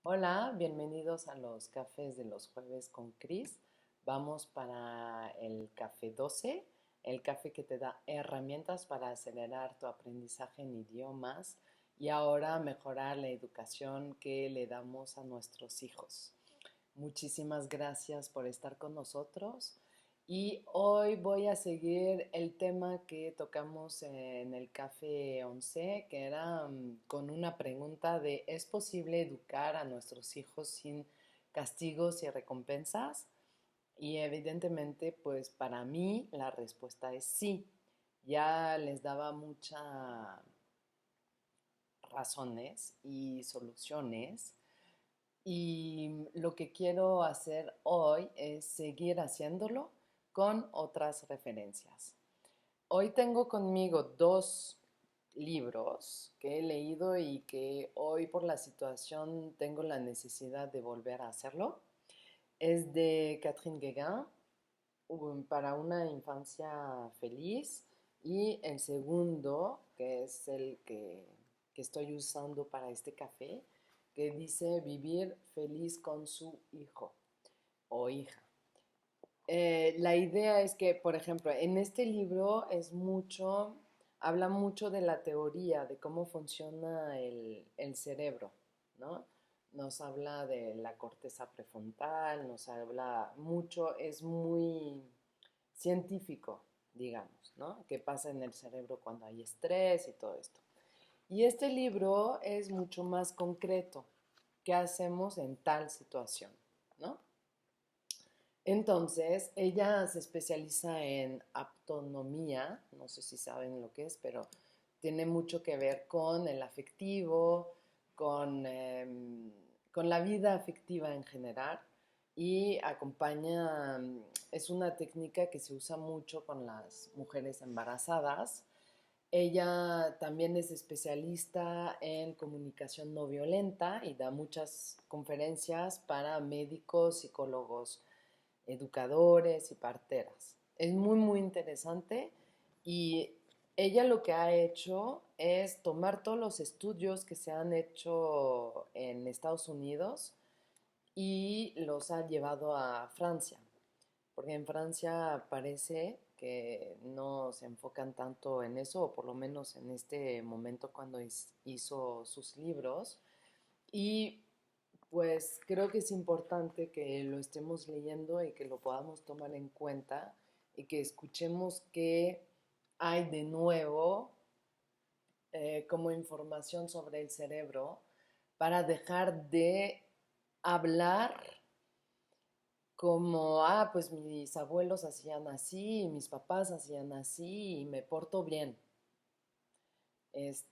Hola, bienvenidos a los cafés de los jueves con Chris. Vamos para el café 12, el café que te da herramientas para acelerar tu aprendizaje en idiomas y ahora mejorar la educación que le damos a nuestros hijos. Muchísimas gracias por estar con nosotros y hoy voy a seguir el tema que tocamos en el Café 11, que era con una pregunta de ¿es posible educar a nuestros hijos sin castigos y recompensas? Y evidentemente, pues para mí la respuesta es sí. Ya les daba muchas razones y soluciones y lo que quiero hacer hoy es seguir haciéndolo con otras referencias. Hoy tengo conmigo dos libros que he leído y que hoy por la situación tengo la necesidad de volver a hacerlo. Es de Catherine Guégan, para una infancia feliz, y el segundo, que es el que estoy usando para este café, que dice vivir feliz con su hijo o hija. La idea es que, por ejemplo, en este libro habla mucho de la teoría, de cómo funciona el cerebro, ¿no? Nos habla de la corteza prefrontal, nos habla mucho, es muy científico, digamos, ¿no? ¿Qué pasa en el cerebro cuando hay estrés y todo esto? Y este libro es mucho más concreto. ¿Qué hacemos en tal situación? ¿No? Entonces, ella se especializa en aptonomía, no sé si saben lo que es, pero tiene mucho que ver con el afectivo, con la vida afectiva en general y es una técnica que se usa mucho con las mujeres embarazadas. Ella también es especialista en comunicación no violenta y da muchas conferencias para médicos, psicólogos, educadores y parteras. Es muy, muy interesante y ella lo que ha hecho es tomar todos los estudios que se han hecho en Estados Unidos y los ha llevado a Francia, porque en Francia parece que no se enfocan tanto en eso, o por lo menos en este momento cuando hizo sus libros. Y pues creo que es importante que lo estemos leyendo y que lo podamos tomar en cuenta y que escuchemos qué hay de nuevo como información sobre el cerebro para dejar de hablar como, pues mis abuelos hacían así, y mis papás hacían así y me porto bien.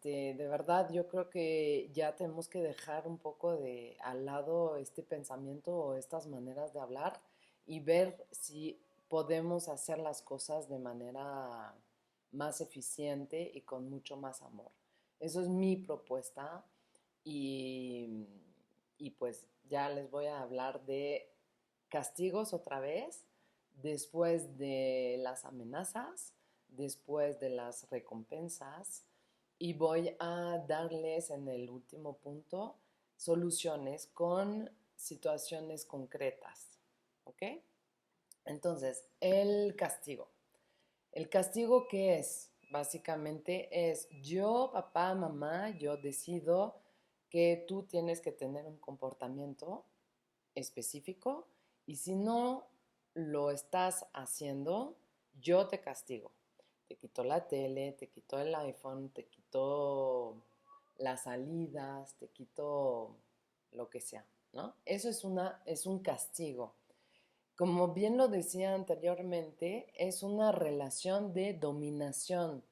De verdad, yo creo que ya tenemos que dejar un poco de al lado este pensamiento o estas maneras de hablar y ver si podemos hacer las cosas de manera más eficiente y con mucho más amor. Eso es mi propuesta y, y pues ya les voy a hablar de castigos otra vez, después de las amenazas, después de las recompensas y voy a darles en el último punto soluciones con situaciones concretas. ¿Ok? Entonces, el castigo. ¿El castigo qué es? Básicamente es yo, papá, mamá, yo decido que tú tienes que tener un comportamiento específico y si no lo estás haciendo, yo te castigo. Te quito la tele, te quito el iPhone, te quito las salidas, te quito lo que sea, ¿no? Eso es un castigo. Como bien lo decía anteriormente, es una relación de dominación.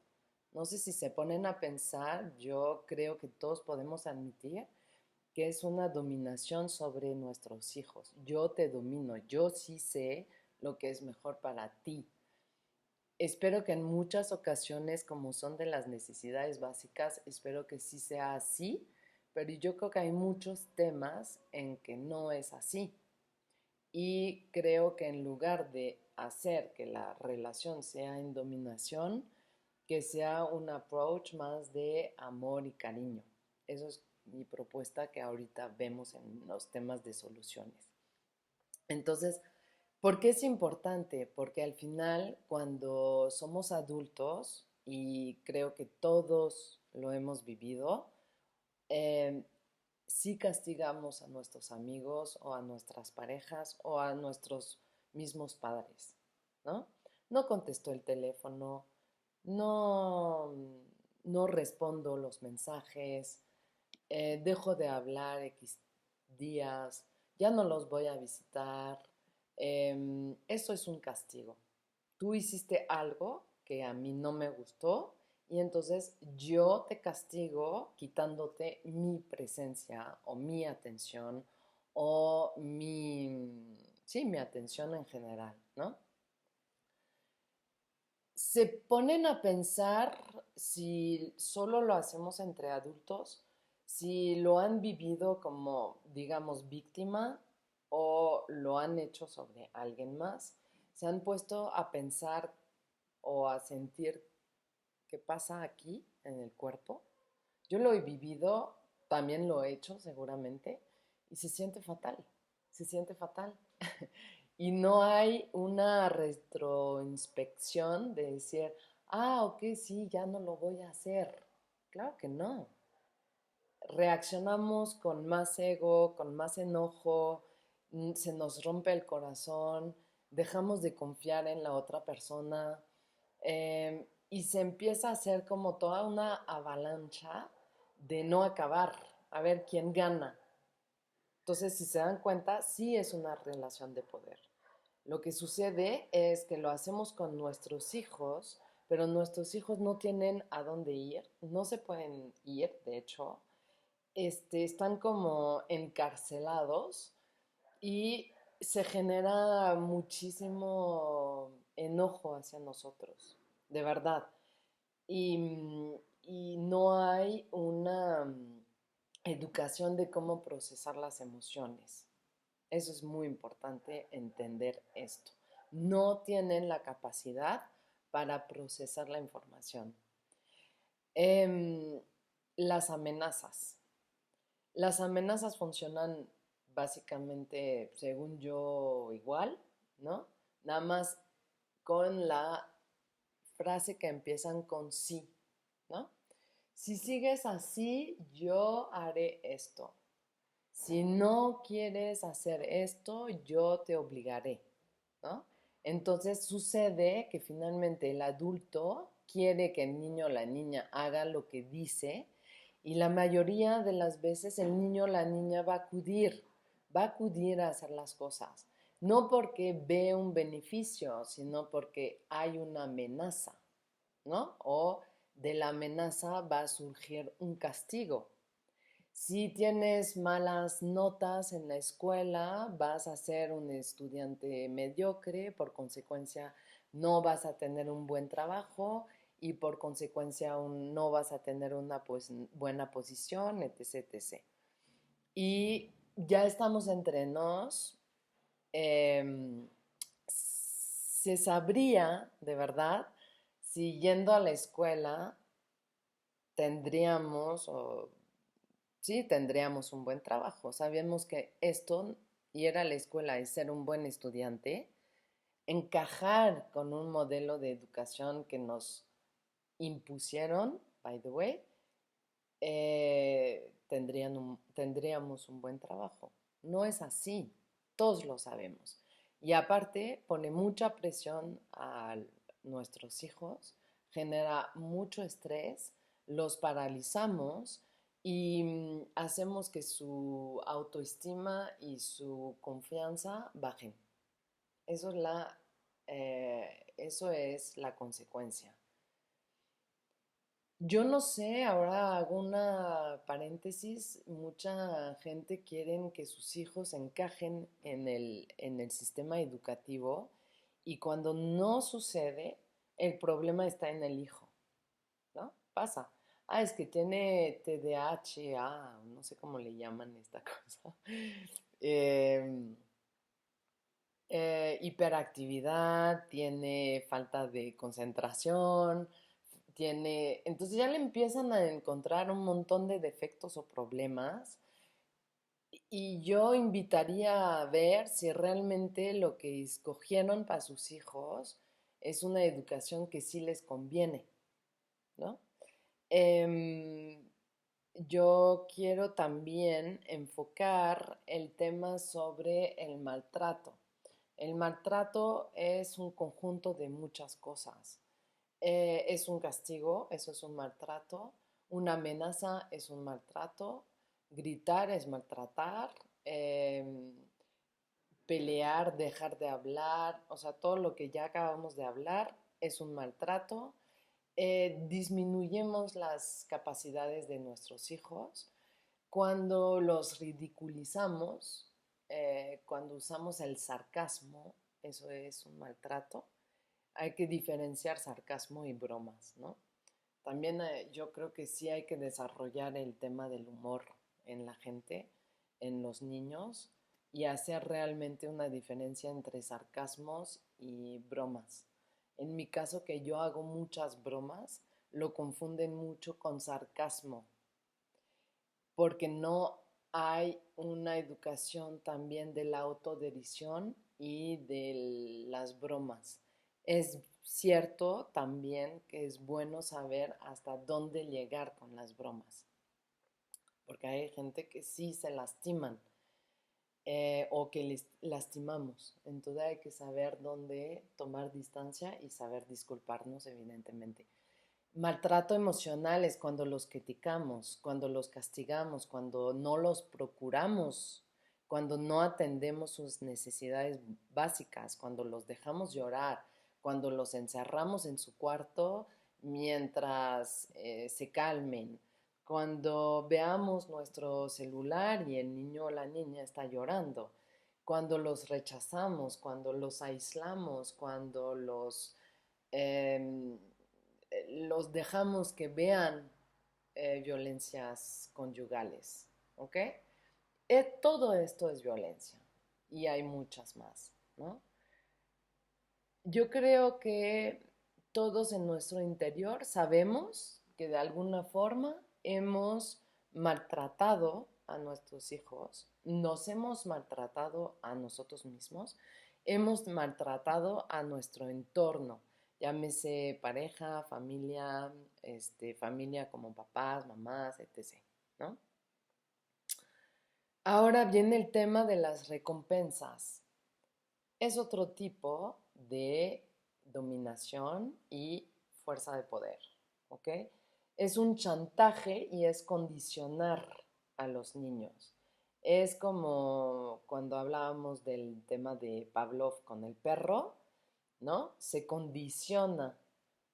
No sé si se ponen a pensar, yo creo que todos podemos admitir que es una dominación sobre nuestros hijos. Yo te domino, yo sí sé lo que es mejor para ti. Espero que en muchas ocasiones, como son de las necesidades básicas, espero que sí sea así, pero yo creo que hay muchos temas en que no es así. Y creo que en lugar de hacer que la relación sea en dominación, que sea un approach más de amor y cariño. Eso es mi propuesta que ahorita vemos en los temas de soluciones. Entonces, ¿por qué es importante? Porque al final, cuando somos adultos, y creo que todos lo hemos vivido, eh, sí castigamos a nuestros amigos o a nuestras parejas o a nuestros mismos padres, ¿no? No contesto el teléfono, no, no respondo los mensajes, dejo de hablar X días, ya no los voy a visitar. Eso es un castigo. Tú hiciste algo que a mí no me gustó y entonces yo te castigo quitándote mi presencia o mi atención o sí, mi atención en general, ¿no? Se ponen a pensar si solo lo hacemos entre adultos, si lo han vivido como, digamos, víctima o lo han hecho sobre alguien más. Se han puesto a pensar o a sentir qué pasa aquí en el cuerpo. Yo lo he vivido, también lo he hecho seguramente, y se siente fatal, se siente fatal. Y no hay una retroinspección de decir, ah, ok, sí, ya no lo voy a hacer. Claro que no. Reaccionamos con más ego, con más enojo, se nos rompe el corazón, dejamos de confiar en la otra persona y se empieza a hacer como toda una avalancha de no acabar, a ver quién gana. Entonces, si se dan cuenta, sí es una relación de poder. Lo que sucede es que lo hacemos con nuestros hijos, pero nuestros hijos no tienen a dónde ir, no se pueden ir, de hecho, están como encarcelados y se genera muchísimo enojo hacia nosotros, de verdad. Y no hay una educación de cómo procesar las emociones. Eso es muy importante entender esto. No tienen la capacidad para procesar la información. Em, las amenazas. Las amenazas funcionan básicamente, según yo, igual, ¿no? Nada más con la frase que empiezan con sí, ¿no? Si sigues así, yo haré esto. Si no quieres hacer esto, yo te obligaré, ¿no? Entonces sucede que finalmente el adulto quiere que el niño o la niña haga lo que dice y la mayoría de las veces el niño o la niña va a acudir a hacer las cosas. No porque ve un beneficio, sino porque hay una amenaza, ¿no? O de la amenaza va a surgir un castigo. Si tienes malas notas en la escuela, vas a ser un estudiante mediocre, por consecuencia no vas a tener un buen trabajo y por consecuencia no vas a tener una buena posición, etc, etc. Y ya estamos entre nos. em, Se sabría de verdad si yendo a la escuela tendríamos o sí, tendríamos un buen trabajo. Sabemos que esto, ir a la escuela y ser un buen estudiante, encajar con un modelo de educación que nos impusieron, by the way, tendríamos un buen trabajo. No es así, todos lo sabemos. Y aparte pone mucha presión a nuestros hijos, genera mucho estrés, los paralizamos y hacemos que su autoestima y su confianza bajen. Eso es eso es la consecuencia. Yo no sé, ahora hago una paréntesis, mucha gente quiere que sus hijos encajen en el sistema educativo y cuando no sucede, el problema está en el hijo, ¿no? Pasa. Ah, es que tiene TDAH, no sé cómo le llaman esta cosa. Em, hiperactividad, tiene falta de concentración, entonces ya le empiezan a encontrar un montón de defectos o problemas y yo invitaría a ver si realmente lo que escogieron para sus hijos es una educación que sí les conviene, ¿no? Em, yo quiero también enfocar el tema sobre el maltrato. El maltrato es un conjunto de muchas cosas. Es un castigo, eso es un maltrato. Una amenaza es un maltrato. Gritar es maltratar. em, Pelear, dejar de hablar, o sea, todo lo que ya acabamos de hablar es un maltrato. Disminuyemos las capacidades de nuestros hijos cuando los ridiculizamos, cuando usamos el sarcasmo, eso es un maltrato. Hay que diferenciar sarcasmo y bromas, ¿no? También yo creo que sí hay que desarrollar el tema del humor en la gente, en los niños, y hacer realmente una diferencia entre sarcasmos y bromas. En mi caso, que yo hago muchas bromas, lo confunden mucho con sarcasmo, porque no hay una educación también de la autoderición y de las bromas. Es cierto también que es bueno saber hasta dónde llegar con las bromas, porque hay gente que sí se lastiman o que les lastimamos. Entonces hay que saber dónde tomar distancia y saber disculparnos, evidentemente. Maltrato emocional es cuando los criticamos, cuando los castigamos, cuando no los procuramos, cuando no atendemos sus necesidades básicas, cuando los dejamos llorar, cuando los encerramos en su cuarto mientras se calmen, cuando veamos nuestro celular y el niño o la niña está llorando, cuando los rechazamos, cuando los aislamos, cuando eh, los dejamos que vean violencias conyugales, ¿ok? Todo esto es violencia y hay muchas más, ¿no? Yo creo que todos en nuestro interior sabemos que de alguna forma hemos maltratado a nuestros hijos, nos hemos maltratado a nosotros mismos, hemos maltratado a nuestro entorno, llámese pareja, familia, familia como papás, mamás, etc., ¿no? Ahora viene el tema de las recompensas. Es otro tipo de dominación y fuerza de poder, ¿ok? Es un chantaje y es condicionar a los niños. Es como cuando hablábamos del tema de Pavlov con el perro, ¿no? Se condiciona,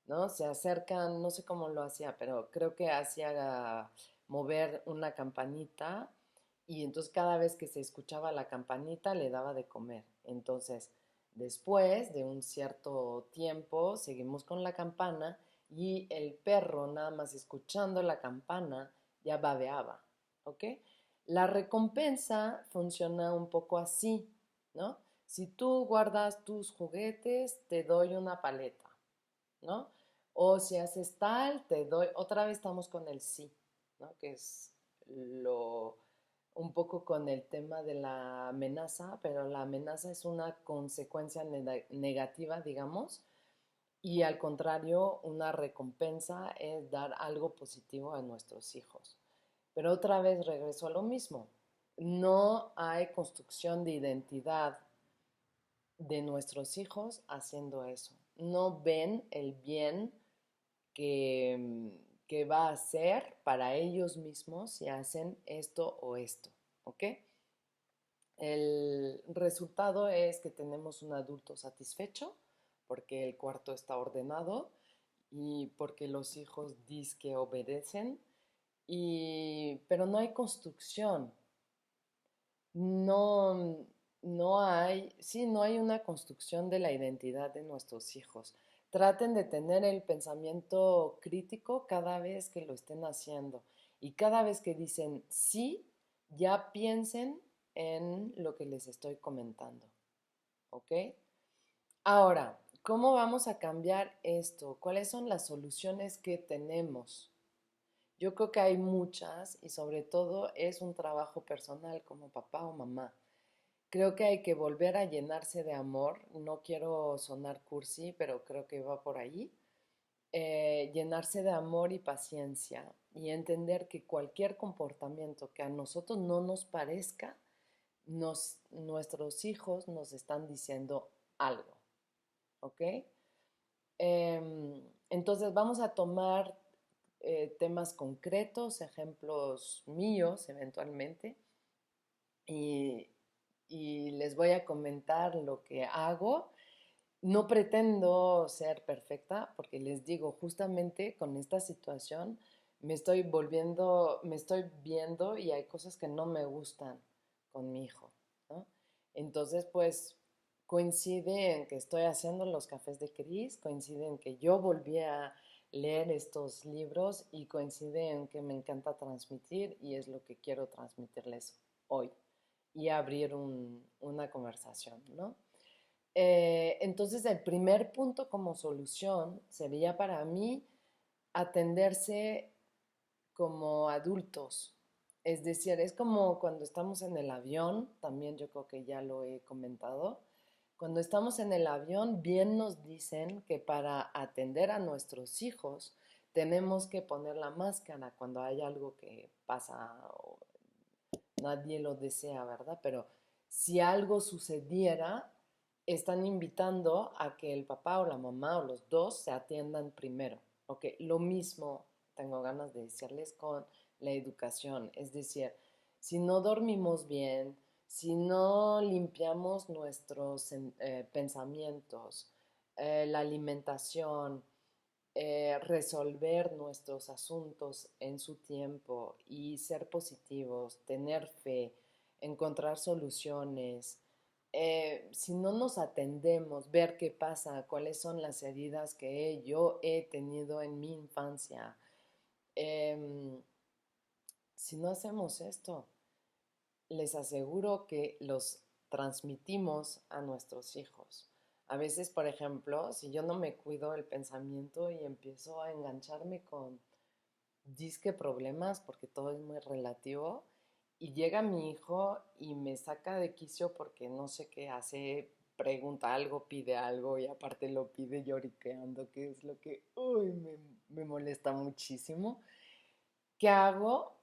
¿no? Se acercan, no sé cómo lo hacía, pero creo que hacía mover una campanita y entonces cada vez que se escuchaba la campanita le daba de comer. Entonces, después de un cierto tiempo, seguimos con la campana y el perro, nada más escuchando la campana, ya babeaba, ¿ok? La recompensa funciona un poco así, ¿no? Si tú guardas tus juguetes, te doy una paleta, ¿no? O si haces tal, te doy, otra vez estamos con el sí, ¿no? Que es lo, un poco con el tema de la amenaza, pero la amenaza es una consecuencia negativa, digamos, y al contrario, una recompensa es dar algo positivo a nuestros hijos. Pero otra vez regreso a lo mismo. No hay construcción de identidad de nuestros hijos haciendo eso. No ven el bien que, que va a hacer para ellos mismos si hacen esto o esto. ¿Ok? El resultado es que tenemos un adulto satisfecho porque el cuarto está ordenado y porque los hijos que obedecen, pero no hay construcción. No, no hay, sí, no hay una construcción de la identidad de nuestros hijos. Traten de tener el pensamiento crítico cada vez que lo estén haciendo y cada vez que dicen sí, ya piensen en lo que les estoy comentando, ¿ok? Ahora, ¿cómo vamos a cambiar esto? ¿Cuáles son las soluciones que tenemos? Yo creo que hay muchas y sobre todo es un trabajo personal como papá o mamá. Creo que hay que volver a llenarse de amor. No quiero sonar cursi, pero creo que va por ahí. Llenarse de amor y paciencia y entender que cualquier comportamiento que a nosotros no nos parezca, nuestros hijos nos están diciendo algo, ¿ok? Entonces vamos a tomar temas concretos, ejemplos míos eventualmente, y, y les voy a comentar lo que hago. No pretendo ser perfecta porque les digo, justamente con esta situación me estoy viendo y hay cosas que no me gustan con mi hijo, ¿no? Entonces, pues coincide en que estoy haciendo los cafés de Cris, coincide en que yo volví a leer estos libros y coincide en que me encanta transmitir y es lo que quiero transmitirles hoy y abrir una conversación, ¿no? Entonces, el primer punto como solución sería para mí atenderse como adultos. Es decir, es como cuando estamos en el avión, también yo creo que ya lo he comentado, cuando estamos en el avión, bien nos dicen que para atender a nuestros hijos tenemos que poner la máscara cuando hay algo que pasa o nadie lo desea, ¿verdad? Pero si algo sucediera, están invitando a que el papá o la mamá o los dos se atiendan primero. Ok, lo mismo tengo ganas de decirles con la educación. Es decir, si no dormimos bien, si no limpiamos nuestros pensamientos, la alimentación, resolver nuestros asuntos en su tiempo y ser positivos, tener fe, encontrar soluciones. Si no nos atendemos, ver qué pasa, cuáles son las heridas que yo he tenido en mi infancia, eh, si no hacemos esto, les aseguro que los transmitimos a nuestros hijos. A veces, por ejemplo, si yo no me cuido el pensamiento y empiezo a engancharme con disque problemas, porque todo es muy relativo, y llega mi hijo y me saca de quicio porque no sé qué hace, pregunta algo, pide algo y aparte lo pide lloriqueando, que es lo que me molesta muchísimo. ¿Qué hago?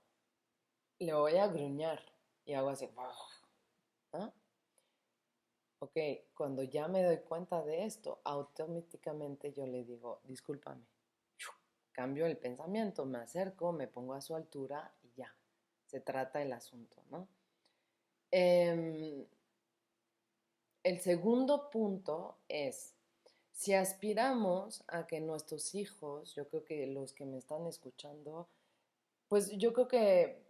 Le voy a gruñar y hago así, ¿no? Ok, cuando ya me doy cuenta de esto, automáticamente yo le digo, discúlpame. Cambio el pensamiento, me acerco, me pongo a su altura y ya, se trata el asunto, ¿no? Em, el segundo punto es, si aspiramos a que nuestros hijos, yo creo que los que me están escuchando, pues yo creo que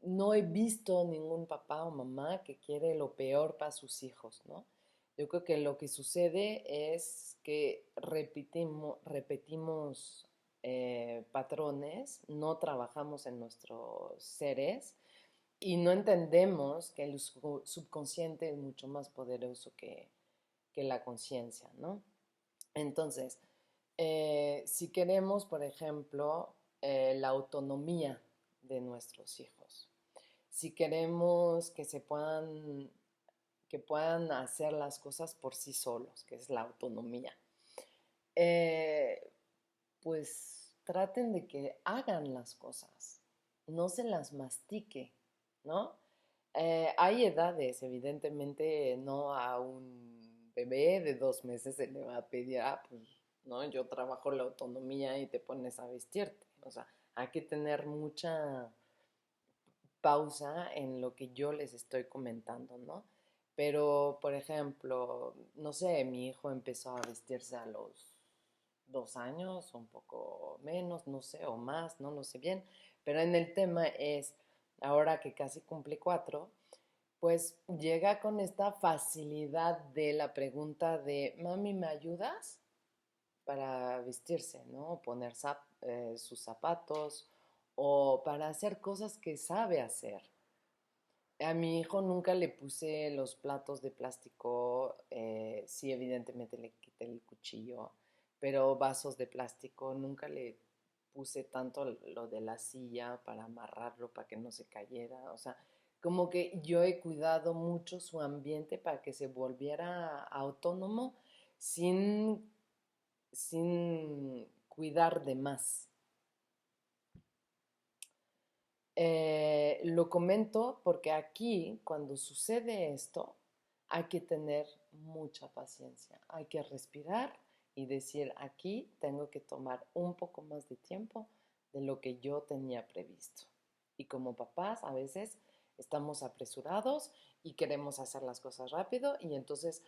no he visto ningún papá o mamá que quiere lo peor para sus hijos, ¿no? Yo creo que lo que sucede es que repetimos patrones, no trabajamos en nuestros seres y no entendemos que el subconsciente es mucho más poderoso que la conciencia, ¿no? Entonces, si queremos, por ejemplo, la autonomía de nuestros hijos, si queremos que puedan hacer las cosas por sí solos, que es la autonomía, eh, pues traten de que hagan las cosas, no se las mastique, ¿no? Hay edades, evidentemente no a un bebé de 2 meses se le va a pedir, pues, ¿no? Yo trabajo la autonomía y te pones a vestirte. O sea, hay que tener mucha pausa en lo que yo les estoy comentando, ¿no? Pero, por ejemplo, no sé, mi hijo empezó a vestirse a los 2 años, un poco menos, no sé, o más, no lo sé bien, pero en el tema es, ahora que casi cumple 4, pues llega con esta facilidad de la pregunta de, mami, ¿me ayudas? Para vestirse, ¿no? Poner sus zapatos o para hacer cosas que sabe hacer. A mi hijo nunca le puse los platos de plástico, sí, evidentemente le quité el cuchillo, pero vasos de plástico, nunca le puse tanto lo de la silla para amarrarlo, para que no se cayera, o sea, como que yo he cuidado mucho su ambiente para que se volviera autónomo sin, sin cuidar de más. Lo comento porque aquí, cuando sucede esto, hay que tener mucha paciencia. Hay que respirar y decir, aquí tengo que tomar un poco más de tiempo de lo que yo tenía previsto. Y como papás, a veces estamos apresurados y queremos hacer las cosas rápido y entonces,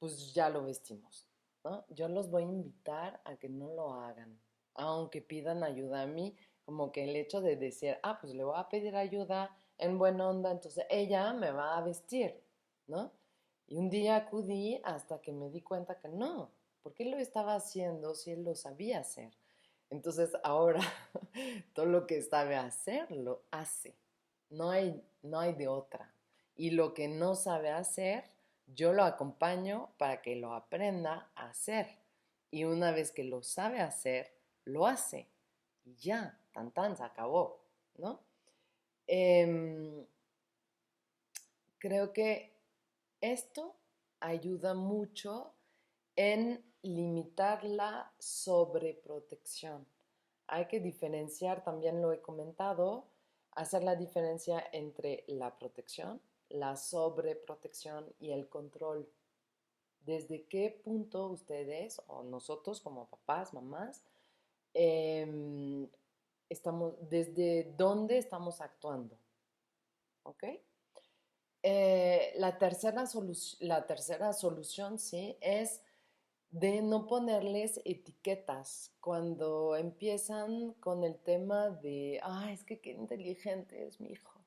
pues ya lo vestimos, ¿no? Yo los voy a invitar a que no lo hagan, aunque pidan ayuda a mí, como que el hecho de decir, ah, pues le voy a pedir ayuda en buena onda, entonces ella me va a vestir, ¿no? Y un día acudí hasta que me di cuenta que no, ¿por qué lo estaba haciendo si él lo sabía hacer? Entonces ahora todo lo que sabe hacer lo hace, no hay de otra. Y lo que no sabe hacer, yo lo acompaño para que lo aprenda a hacer. Y una vez que lo sabe hacer, lo hace y ya, tan tan, se acabó, ¿no? Em, Creo que esto ayuda mucho en limitar la sobreprotección. Hay que diferenciar, también lo he comentado, hacer la diferencia entre la protección, la sobreprotección y el control. ¿Desde qué punto ustedes o nosotros como papás, mamás, em, desde dónde estamos actuando? ¿Ok? La tercera solución, sí, es de no ponerles etiquetas cuando empiezan con el tema de, ay, es que qué inteligente es mi hijo.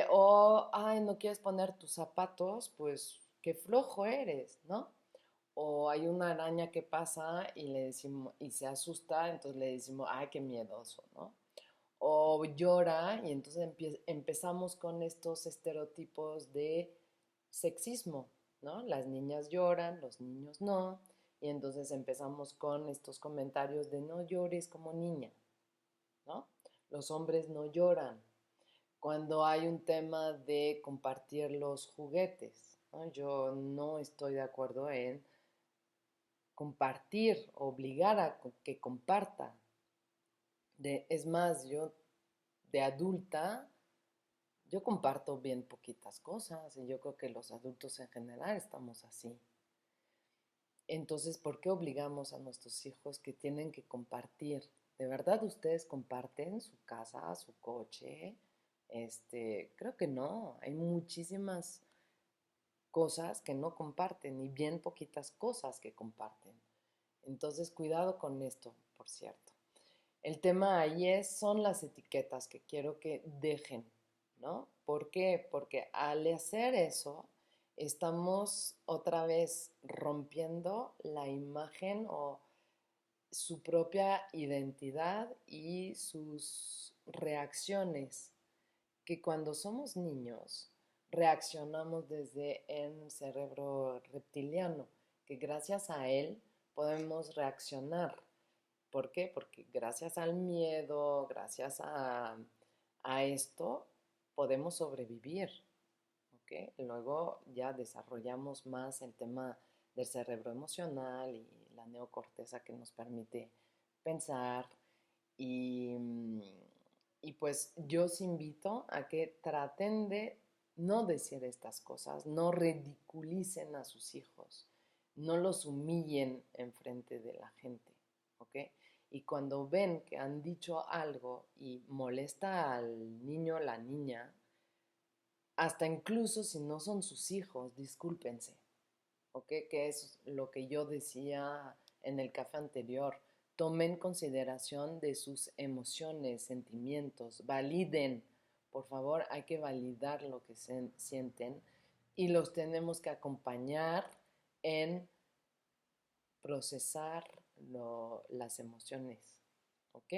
O, ay, no quieres poner tus zapatos, pues qué flojo eres, ¿no? O hay una araña que pasa y le decimos, y se asusta, entonces le decimos, ay, qué miedoso, ¿no? O llora y entonces empezamos con estos estereotipos de sexismo, ¿no? Las niñas lloran, los niños no, y entonces empezamos con estos comentarios de no llores como niña, ¿no? Los hombres no lloran. Cuando hay un tema de compartir los juguetes, ¿no? Yo no estoy de acuerdo en compartir, obligar a que comparta. Es más, yo de adulta, yo comparto bien poquitas cosas y yo creo que los adultos en general estamos así. Entonces, ¿por qué obligamos a nuestros hijos que tienen que compartir? ¿De verdad ustedes comparten su casa, su coche? Creo que no. Hay muchísimas cosas que no comparten y bien poquitas cosas que comparten. Entonces, cuidado con esto, por cierto. El tema ahí son las etiquetas que quiero que dejen, ¿no? ¿Por qué? Porque al hacer eso, estamos otra vez rompiendo la imagen o su propia identidad y sus reacciones, que cuando somos niños reaccionamos desde el cerebro reptiliano, que gracias a él podemos reaccionar. ¿Por qué? Porque gracias al miedo, gracias a esto, podemos sobrevivir. ¿Ok? Luego ya desarrollamos más el tema del cerebro emocional y la neocorteza que nos permite pensar. Y, y pues yo os invito a que traten de no decir estas cosas, no ridiculicen a sus hijos, no los humillen en frente de la gente, ¿ok? Y cuando ven que han dicho algo y molesta al niño o la niña, hasta incluso si no son sus hijos, discúlpense, ¿ok? Que es lo que yo decía en el café anterior. Tomen consideración de sus emociones, sentimientos, validen, por favor, hay que validar lo que sienten y los tenemos que acompañar en procesar las emociones, ¿ok?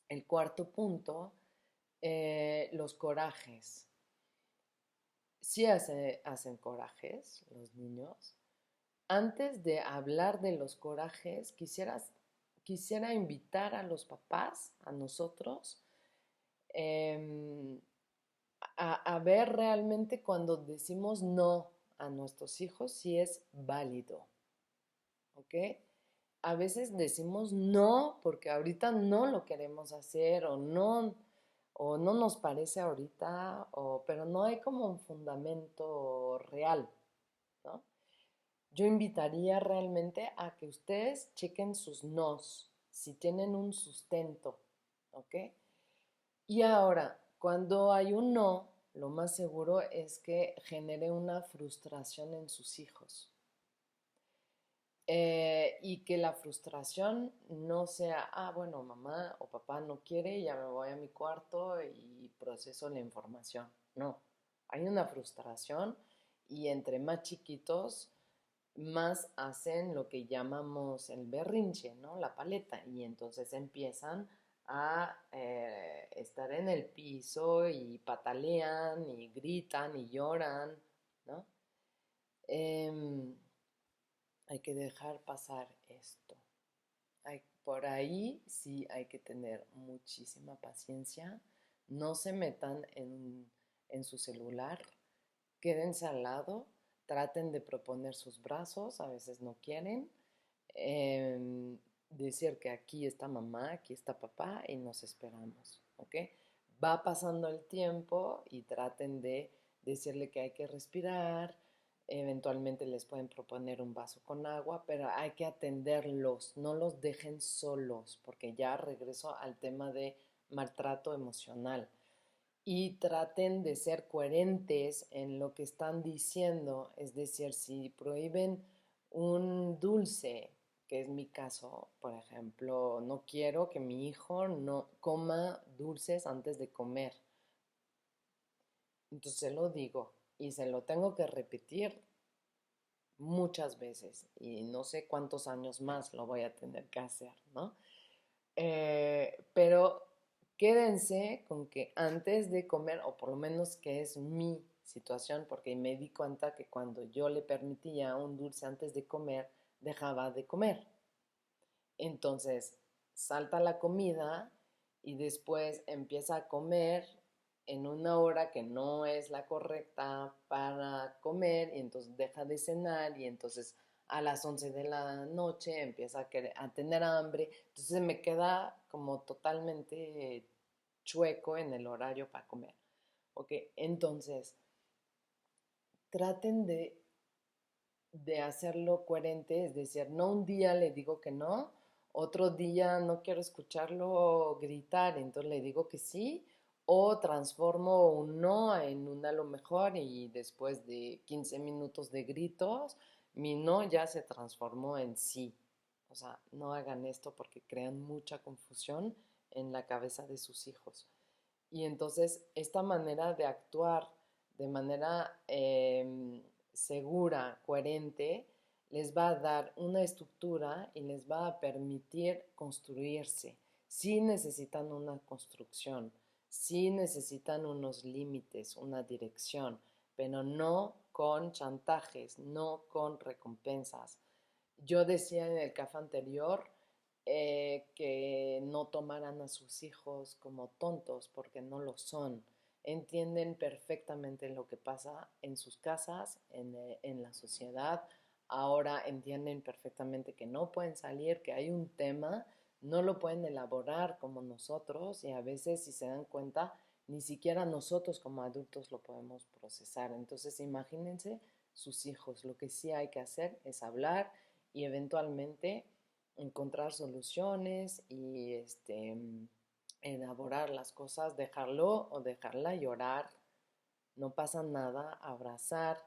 El cuarto punto Los corajes. Sí hacen corajes los niños. Antes de hablar de los corajes, quisiera invitar a los papás, a nosotros, em, a ver realmente cuando decimos no a nuestros hijos si es válido, ¿ok? A veces decimos no porque ahorita no lo queremos hacer o no nos parece ahorita, pero no hay como un fundamento real, ¿no? Yo invitaría realmente a que ustedes chequen sus nos, si tienen un sustento, ¿ok? Y ahora, cuando hay un no, lo más seguro es que genere una frustración en sus hijos. Y que la frustración no sea, bueno, mamá o papá no quiere, ya me voy a mi cuarto y proceso la información. No, hay una frustración y entre más chiquitos, más hacen lo que llamamos el berrinche, ¿no? La paleta. Y entonces empiezan a estar en el piso y patalean y gritan y lloran, ¿no? Em, Hay que dejar pasar esto. Por ahí sí hay que tener muchísima paciencia. No se metan en su celular. Quédense al lado. Traten de proponer sus brazos. A veces no quieren. Decir que aquí está mamá, aquí está papá y nos esperamos. ¿Ok? Va pasando el tiempo y traten de decirle que hay que respirar, eventualmente les pueden proponer un vaso con agua, pero hay que atenderlos, no los dejen solos, porque ya regreso al tema de maltrato emocional. Y traten de ser coherentes en lo que están diciendo, es decir, si prohíben un dulce, que es mi caso, por ejemplo, no quiero que mi hijo no coma dulces antes de comer. Entonces se lo digo y se lo tengo que repetir muchas veces y no sé cuántos años más lo voy a tener que hacer, ¿no? Pero quédense con que antes de comer, o por lo menos que es mi situación, porque me di cuenta que cuando yo le permitía un dulce antes de comer, dejaba de comer. Entonces, salta la comida y después empieza a comer en una hora que no es la correcta para comer y entonces deja de cenar y entonces a las 11 de la noche empieza a tener hambre. Entonces me queda como totalmente chueco en el horario para comer. Ok, entonces traten de hacerlo coherente, es decir, no un día le digo que no, otro día no quiero escucharlo gritar, entonces le digo que sí, o transformo un no en un a lo mejor y después de 15 minutos de gritos, mi no ya se transformó en sí. O sea, no hagan esto porque crean mucha confusión en la cabeza de sus hijos. Y entonces esta manera de actuar de manera segura, coherente, les va a dar una estructura y les va a permitir construirse. Sí necesitan una construcción, sí necesitan unos límites, una dirección, pero no con chantajes, no con recompensas. Yo decía en el CAF anterior que no tomaran a sus hijos como tontos porque no lo son. Entienden perfectamente lo que pasa en sus casas, en la sociedad. Ahora entienden perfectamente que no pueden salir, que hay un tema, no lo pueden elaborar como nosotros y a veces, si se dan cuenta, ni siquiera nosotros como adultos lo podemos procesar. Entonces, imagínense sus hijos. Lo que sí hay que hacer es hablar y eventualmente encontrar soluciones y elaborar las cosas, dejarlo o dejarla llorar, no pasa nada, abrazar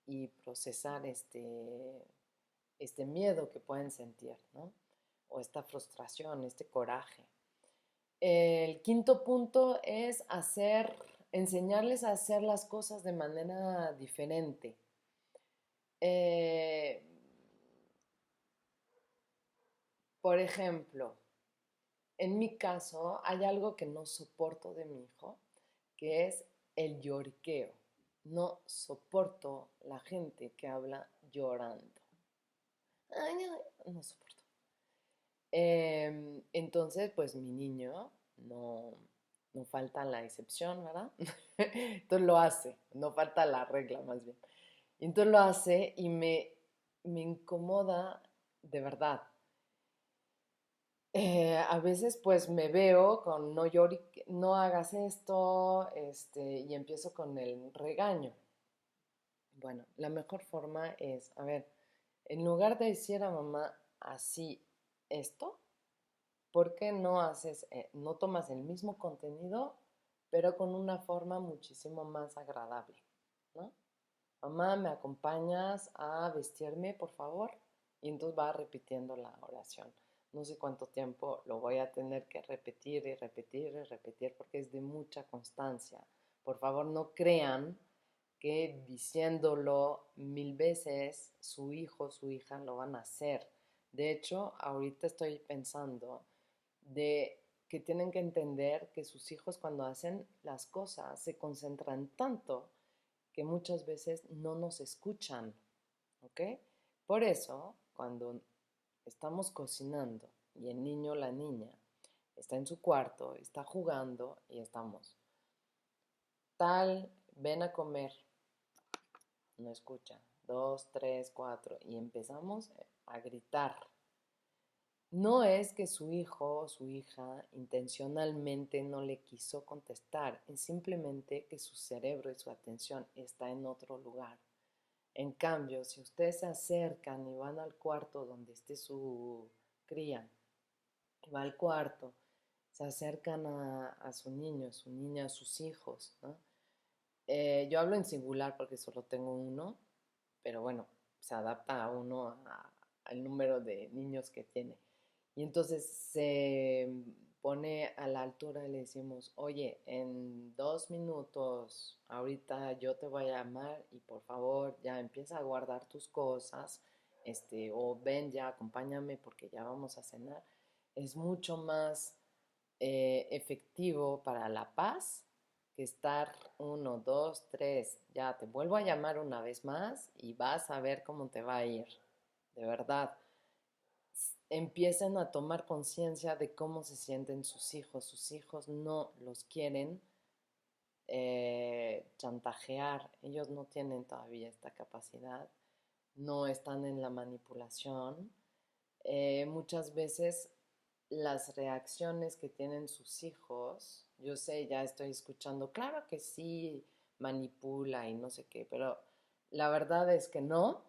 y procesar este miedo que pueden sentir, ¿no? O esta frustración, este coraje. El quinto punto es enseñarles a hacer las cosas de manera diferente. Por ejemplo, en mi caso, hay algo que no soporto de mi hijo, que es el lloriqueo. No soporto la gente que habla llorando. Ay, no, no soporto. Entonces, pues mi niño no, no falta la excepción, ¿verdad? Entonces lo hace, no falta la regla más bien. Entonces lo hace y me incomoda de verdad. A veces pues me veo con no llores, no hagas esto, y empiezo con el regaño. Bueno, la mejor forma es, a ver, en lugar de decir a mamá así esto, ¿por qué no haces, no tomas el mismo contenido, pero con una forma muchísimo más agradable, ¿no? Mamá, ¿me acompañas a vestirme, por favor? Y entonces va repitiendo la oración. No sé cuánto tiempo lo voy a tener que repetir y repetir y repetir porque es de mucha constancia. Por favor, no crean que diciéndolo 1000 veces su hijo, su hija lo van a hacer. De hecho, ahorita estoy pensando de que tienen que entender que sus hijos cuando hacen las cosas se concentran tanto que muchas veces no nos escuchan, ¿ok? Por eso, cuando estamos cocinando y el niño o la niña está en su cuarto, está jugando y estamos, tal, ven a comer, no escucha, dos, tres, cuatro, y empezamos a gritar. No es que su hijo o su hija intencionalmente no le quiso contestar, es simplemente que su cerebro y su atención está en otro lugar. En cambio, si ustedes se acercan y van al cuarto donde esté su cría, y va al cuarto, se acercan a su niño, a su niña, a sus hijos, ¿no? Yo hablo en singular porque solo tengo uno, pero bueno, se adapta a uno al número de niños que tiene. Y entonces se pone a la altura y le decimos, oye, en 2 minutos, ahorita yo te voy a llamar y por favor ya empieza a guardar tus cosas, o ven ya, acompáñame porque ya vamos a cenar. Es mucho más efectivo para la paz que estar uno, dos, tres, ya te vuelvo a llamar una vez más y vas a ver cómo te va a ir. De verdad, empiecen a tomar conciencia de cómo se sienten sus hijos. Sus hijos no los quieren chantajear. Ellos no tienen todavía esta capacidad. No están en la manipulación. Muchas veces las reacciones que tienen sus hijos, yo sé, ya estoy escuchando, claro que sí, manipula y no sé qué, pero la verdad es que no.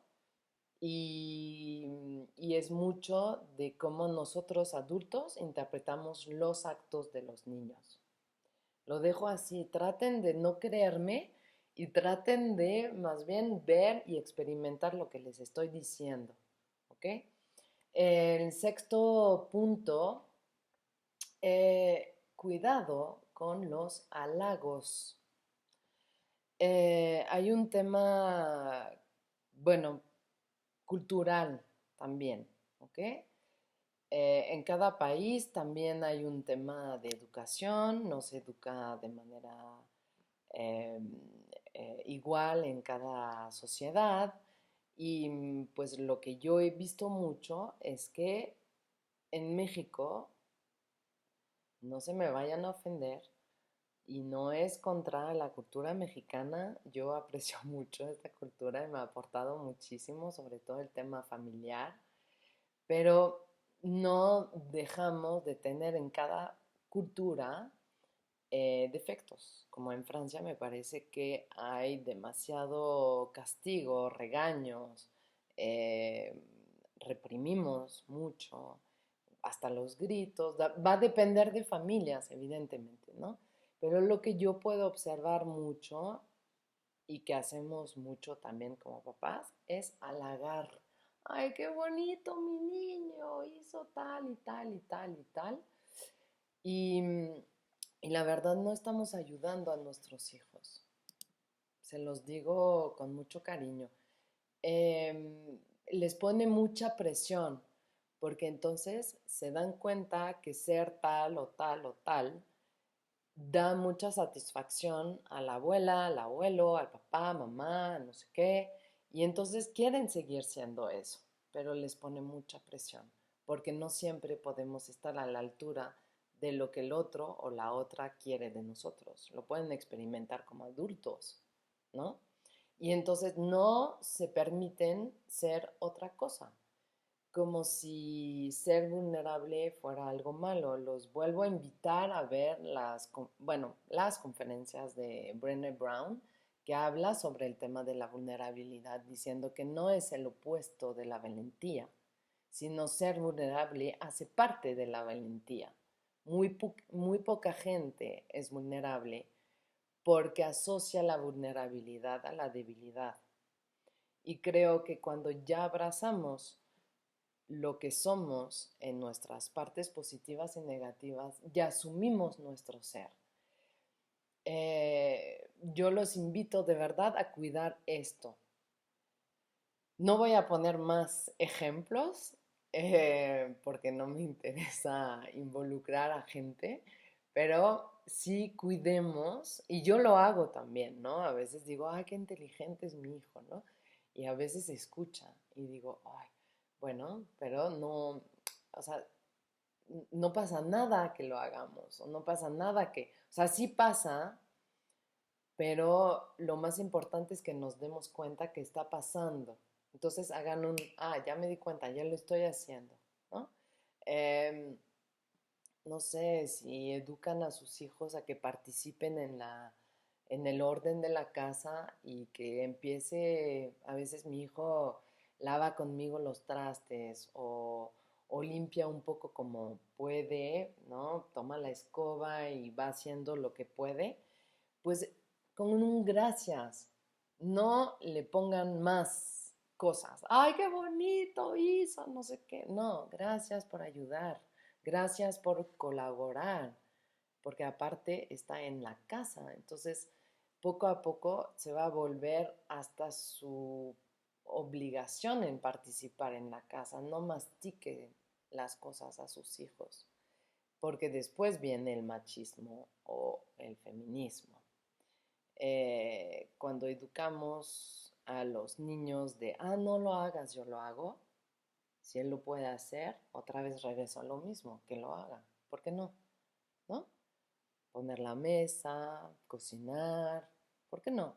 Y es mucho de cómo nosotros adultos interpretamos los actos de los niños. Lo dejo así, traten de no creerme y traten de más bien ver y experimentar lo que les estoy diciendo, ¿ok? El sexto punto, cuidado con los halagos. Hay un tema, bueno, cultural también, ¿ok? En cada país también hay un tema de educación, no se educa de manera eh, igual en cada sociedad y pues lo que yo he visto mucho es que en México, no se me vayan a ofender, y no es contra la cultura mexicana, yo aprecio mucho esta cultura y me ha aportado muchísimo, sobre todo el tema familiar, pero no dejamos de tener en cada cultura defectos. Como en Francia me parece que hay demasiado castigo, regaños, eh, reprimimos mucho, hasta los gritos. Va a depender de familias, evidentemente, ¿no? Pero lo que yo puedo observar mucho y que hacemos mucho también como papás es halagar. Ay, qué bonito mi niño, hizo tal y tal y tal y tal. Y, y la verdad no estamos ayudando a nuestros hijos. Se los digo con mucho cariño. Les pone mucha presión. porque entonces se dan cuenta que ser tal o tal o tal da mucha satisfacción a la abuela, al abuelo, al papá, mamá, no sé qué, y entonces quieren seguir siendo eso, pero les pone mucha presión, porque no siempre podemos estar a la altura de lo que el otro o la otra quiere de nosotros. Lo pueden experimentar como adultos, ¿no? Y entonces no se permiten ser otra cosa, como si ser vulnerable fuera algo malo. Los vuelvo a invitar a ver las conferencias de Brené Brown, que habla sobre el tema de la vulnerabilidad, diciendo que no es el opuesto de la valentía, sino ser vulnerable hace parte de la valentía. Muy poca gente es vulnerable porque asocia la vulnerabilidad a la debilidad. Y creo que cuando ya abrazamos lo que somos en nuestras partes positivas y negativas, ya asumimos nuestro ser. Yo los invito de verdad a cuidar esto. No voy a poner más ejemplos porque no me interesa involucrar a gente, pero sí cuidemos, y yo lo hago también, ¿no? A veces digo, ay, qué inteligente es mi hijo, ¿no? Y a veces escucha y digo, ay, bueno, pero no, o sea, no pasa nada que lo hagamos, o no pasa nada que, o sea, sí pasa, pero lo más importante es que nos demos cuenta que está pasando. Entonces hagan ya me di cuenta, ya lo estoy haciendo, ¿no? Em, no sé, si educan a sus hijos a que participen en el orden de la casa y que empiece, a veces mi hijo lava conmigo los trastes o limpia un poco como puede, ¿no? Toma la escoba y va haciendo lo que puede, pues con un gracias, no le pongan más cosas. Ay, qué bonito hizo, no sé qué. No, gracias por ayudar, gracias por colaborar, porque aparte está en la casa. Entonces, poco a poco se va a volver hasta su obligación en participar en la casa. No mastique las cosas a sus hijos, porque después viene el machismo o el feminismo. Cuando educamos a los niños de, no lo hagas, yo lo hago, si él lo puede hacer, otra vez regreso a lo mismo, que lo haga. ¿Por qué no? ¿No? Poner la mesa, cocinar, ¿por qué no?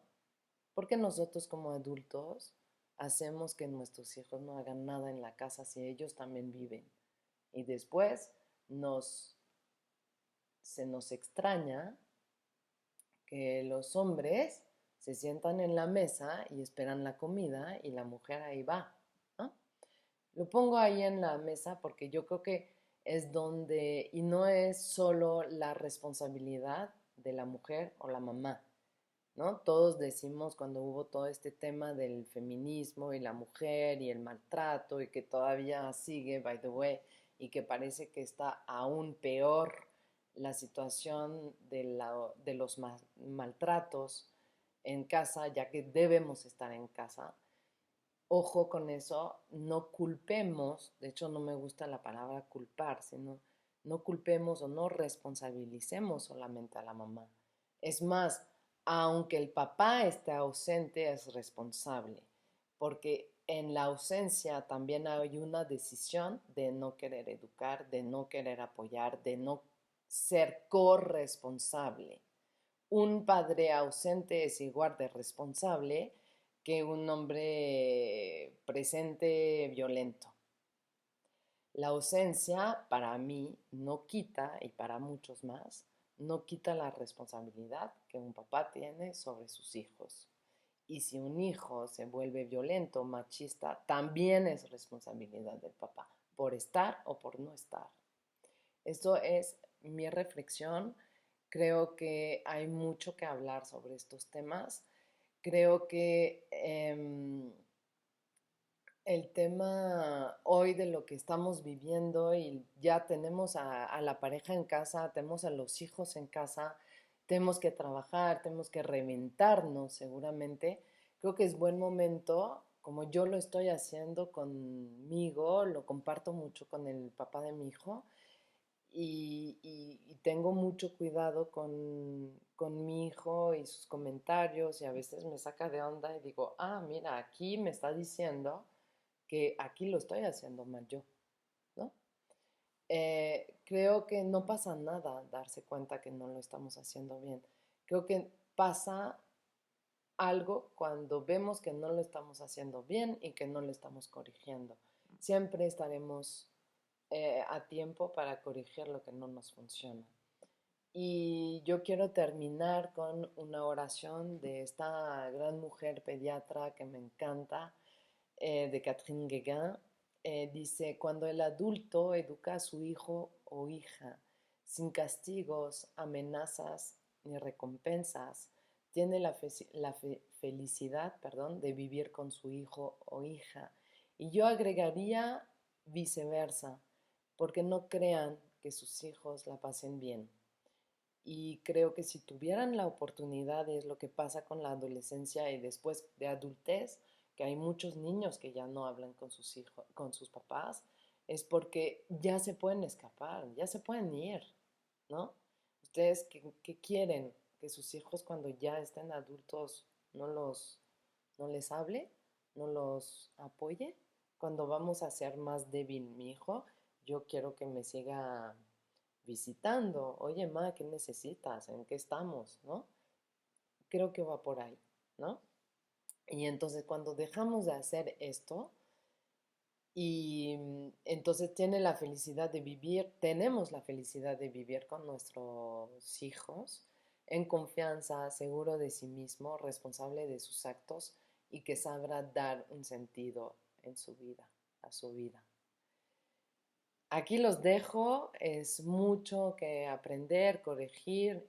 Porque nosotros como adultos hacemos que nuestros hijos no hagan nada en la casa si ellos también viven. Y después nos, se nos extraña que los hombres se sientan en la mesa y esperan la comida y la mujer ahí va, ¿no? Lo pongo ahí en la mesa porque yo creo que es donde, y no es solo la responsabilidad de la mujer o la mamá, ¿no? Todos decimos cuando hubo todo este tema del feminismo y la mujer y el maltrato y que todavía sigue, by the way, y que parece que está aún peor la situación de los maltratos en casa, ya que debemos estar en casa. Ojo con eso, no culpemos, de hecho no me gusta la palabra culpar, sino no culpemos o no responsabilicemos solamente a la mamá. Es más, aunque el papá esté ausente, es responsable, porque en la ausencia también hay una decisión de no querer educar, de no querer apoyar, de no ser corresponsable. Un padre ausente es igual de responsable que un hombre presente violento. La ausencia para mí no quita, y para muchos más, no quita la responsabilidad que un papá tiene sobre sus hijos. Y si un hijo se vuelve violento, machista, también es responsabilidad del papá, por estar o por no estar. Esto es mi reflexión. Creo que hay mucho que hablar sobre estos temas. Creo que el tema hoy de lo que estamos viviendo y ya tenemos a la pareja en casa, tenemos a los hijos en casa, tenemos que trabajar, tenemos que reinventarnos seguramente. Creo que es buen momento como yo lo estoy haciendo conmigo, lo comparto mucho con el papá de mi hijo y tengo mucho cuidado con mi hijo y sus comentarios y a veces me saca de onda y digo, ah, mira, aquí me está diciendo que aquí lo estoy haciendo mal yo, ¿no? Creo que no pasa nada darse cuenta que no lo estamos haciendo bien. Creo que pasa algo cuando vemos que no lo estamos haciendo bien y que no lo estamos corrigiendo. Siempre estaremos a tiempo para corregir lo que no nos funciona. Y yo quiero terminar con una oración de esta gran mujer pediatra que me encanta, de Catherine Guéguin. Dice, cuando el adulto educa a su hijo o hija sin castigos, amenazas ni recompensas, tiene felicidad, perdón, de vivir con su hijo o hija. Y yo agregaría viceversa, porque no crean que sus hijos la pasen bien. Y creo que si tuvieran la oportunidad, es lo que pasa con la adolescencia y después de adultez, que hay muchos niños que ya no hablan con sus hijos, con sus papás, es porque ya se pueden escapar, ya se pueden ir, ¿no? ¿Ustedes qué quieren? ¿Que sus hijos cuando ya estén adultos no los, no les hable? ¿No los apoye? Cuando vamos a ser más débil mi hijo, yo quiero que me siga visitando. Oye, ma, ¿qué necesitas? ¿En qué estamos? ¿No? Creo que va por ahí, ¿no? Y entonces cuando dejamos de hacer esto y entonces tiene la felicidad de vivir, tenemos la felicidad de vivir con nuestros hijos en confianza, seguro de sí mismo, responsable de sus actos y que sabrá dar un sentido en su vida, a su vida. Aquí los dejo, es mucho que aprender, corregir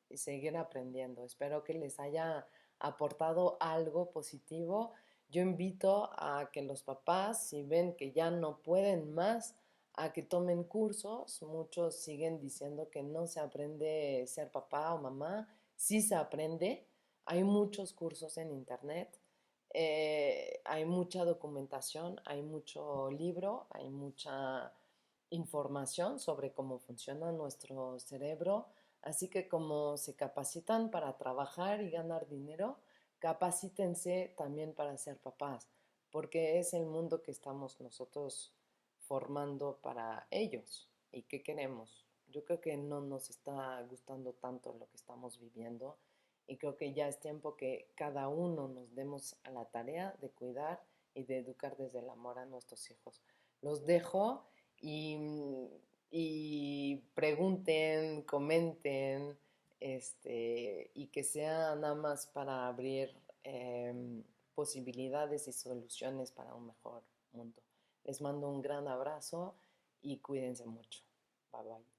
y seguir aprendiendo. Espero que les haya aportado algo positivo. Yo invito a que los papás, si ven que ya no pueden más, a que tomen cursos. Muchos siguen diciendo que no se aprende ser papá o mamá. Sí se aprende. Hay muchos cursos en internet. Hay mucha documentación, hay mucho libro, hay mucha información sobre cómo funciona nuestro cerebro. Así que como se capacitan para trabajar y ganar dinero, capacítense también para ser papás, porque es el mundo que estamos nosotros formando para ellos. ¿Y qué queremos? Yo creo que no nos está gustando tanto lo que estamos viviendo y creo que ya es tiempo que cada uno nos demos a la tarea de cuidar y de educar desde el amor a nuestros hijos. Los dejo y pregunten, comenten, y que sea nada más para abrir posibilidades y soluciones para un mejor mundo. Les mando un gran abrazo y cuídense mucho. Bye bye.